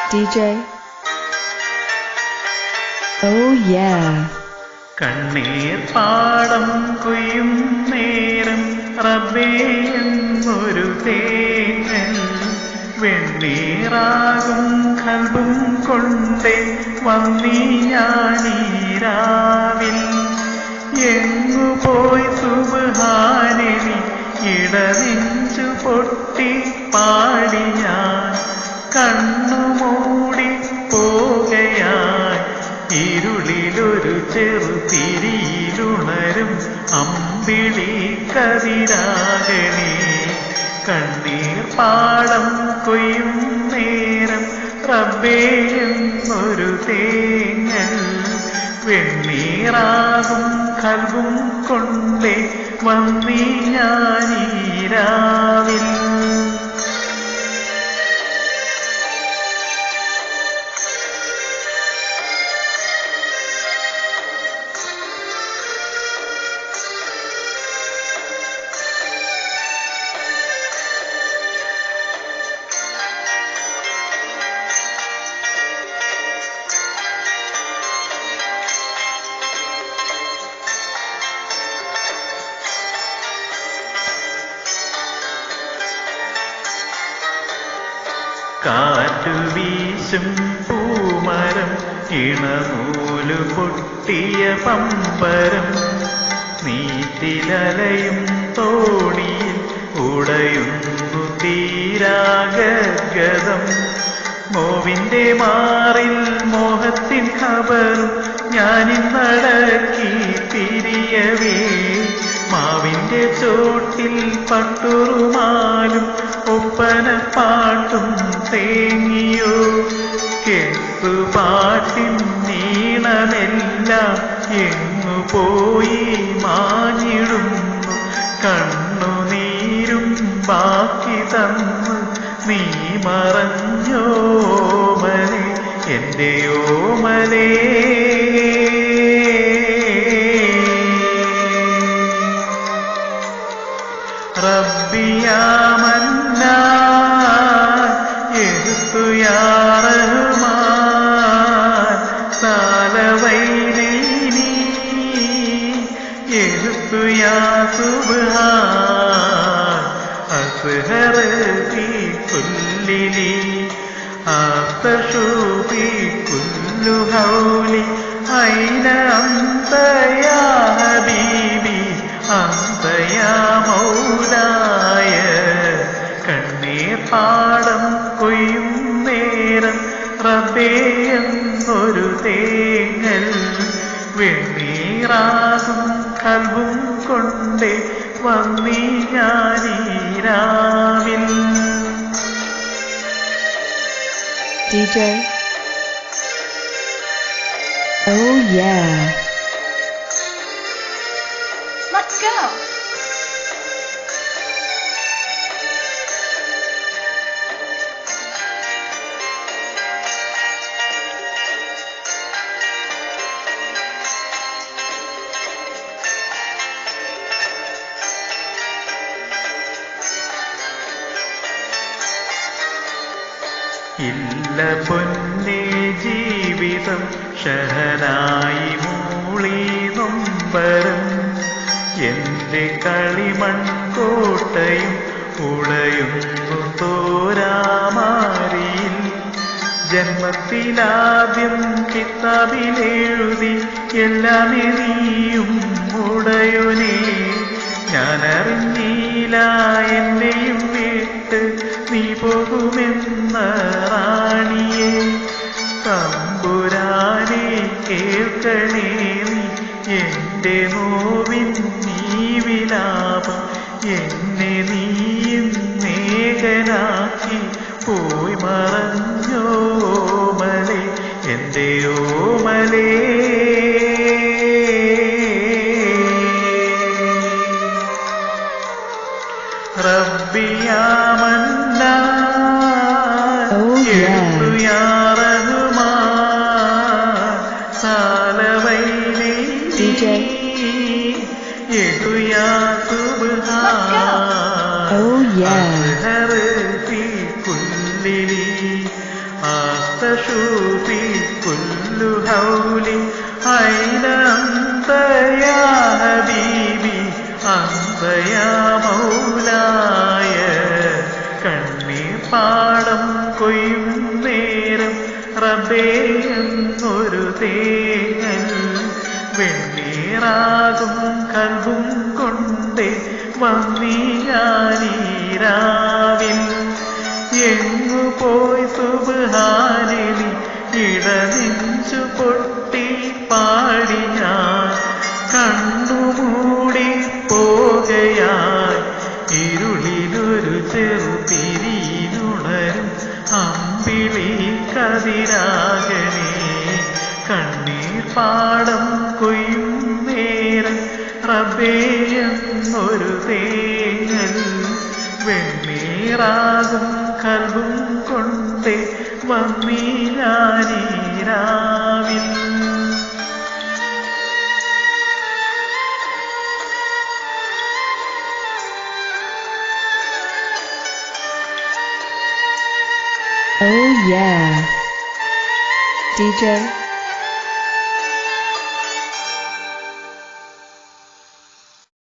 DJ. Oh yeah. കണ്ണീർ പാടം കൊയ്യും നേരം റബ്ബേ എന്നൊരു തേങ്ങൽ വെണ്ണീറാകും കൽബും കൊണ്ടേ വന്നീ ഞാനീരാവിൽ എങ്ങു പോയി സുബ്ഹാനനി ഇടനെഞ്ചു പൊട്ടി പാടി ഞാൻ കണ്ണുമൂടി പോകയായി ഇരുളിലൊരു ചെറുതിരിയിലുണരും അമ്പിളി കതിരാകണേ കണ്ണീർ പാടം കൊയ്യും നേരം റബ്ബേ എന്നൊരു തേങ്ങൽ വെണ്ണീറാകും കൽബും കൊണ്ടേ വന്നീ ഞാനീരാവിൽ കാറ്റു വീശും പൂമരം ഇണനൂലു പൊട്ടിയ പമ്പരം നീറ്റിലലയും തോണിയിൽ ഉടയുന്നു തീരാഗഗതം മോവിന്റെ മാറിൽ മോഹത്തിൻ ഖബറും ഞാനിന്നടക്കി തിരിയവേ മാവിന്റെ ചോട്ടിൽ പട്ടുറുമാലും ഒപ്പനപ്പാട്ടും തേങ്ങിയോ കെട്ടുപാട്ടിൻ നീളമെല്ലാം എങ്ങു പോയി മാഞ്ഞിടുന്നു കണ്ണുനീരും ബാക്കി തന്ന് നീ മറഞ്ഞോ മലേ എൻ്റെ ഓമലേ റബ്ബിയാ മന്നാൻ യഹ്തു യാ റഹ്മാൻ സാലവൈനൈനി യഹ്തു യാ സുബ്ഹാൻ അസ്ഹർ ഫീ കുല്ലിലി അസ്തശു ഫീ കുല്ലു ഹൗലി ഐന അന്ത യാ ഹബീബി അന്ത യാ മൗലായ കണ്ണീർ പാടം കൊയ്യും നേരം റബ്ബേ എന്നൊരു തേങ്ങൽ വെണ്ണീറാകും കൽബും കൊണ്ടേ വന്നീ ഞാനീരാവിൽ DJ. Oh yeah. Let's go. ഇല്ല പൊന്നേ ജീവിതം ഷഹനായി മൂളി നൊമ്പരം എന്റെ കളിമൺകോട്ടയും ഉളയുന്നു തോരാമാരിയിൽ ജന്മത്തിലാദ്യം കിതാബിലെഴുതി എല്ലാമേ നീയും ഉടയോനേ ഞാനറിഞ്ഞില്ല എന്നെയും വിട്ട് നീ പോകുമെന്ന റാണിയെ തമ്പുരാനെ കേൾക്കണേ നീ എന്റെ നോവിൻ നീ വിലാപം എന്നെ നീയും മേഘനാക്കി പോയി മറഞ്ഞോ മലേ എൻ്റെ ഓമലേ റബ്ബിയാ മന്നാൻ യഹ്തു യാ റഹ്മാൻ സാലവൈനൈനി യഹ്തു യാ സുബ്ഹാൻ അസ്ഹർ ഫീ കുല്ലിലി شوفي كل هولي أين أنت يا حبيبي أنت يا مولاي കണ്ണീർ പാടം കൊയ്യും നേരം റബ്ബേ എന്നൊരു തേങ്ങൽ വെണ്ണീറാകും കൽബും കൊണ്ടേ വന്നീ ഞാനീരാവിൽ എങ്ങു പോയി സുബ്ഹാനനി ഇടനെഞ്ചു പൊട്ടി പാടി ഞാൻ കണ്ണുമൂടി പോകയായി ഇരുളിലൊരു ചെറുതിരിയിലുണരും അമ്പിളി കതിരാകണേ കണ്ണീർ പാടം കൊയ്യും നേരം റബ്ബേ എന്നൊരു തേങ്ങൽ വെണ്ണീറാകും കൽബും കൊണ്ടേ വന്നീ ഞാനീരാവിൽ Oh yeah. DJ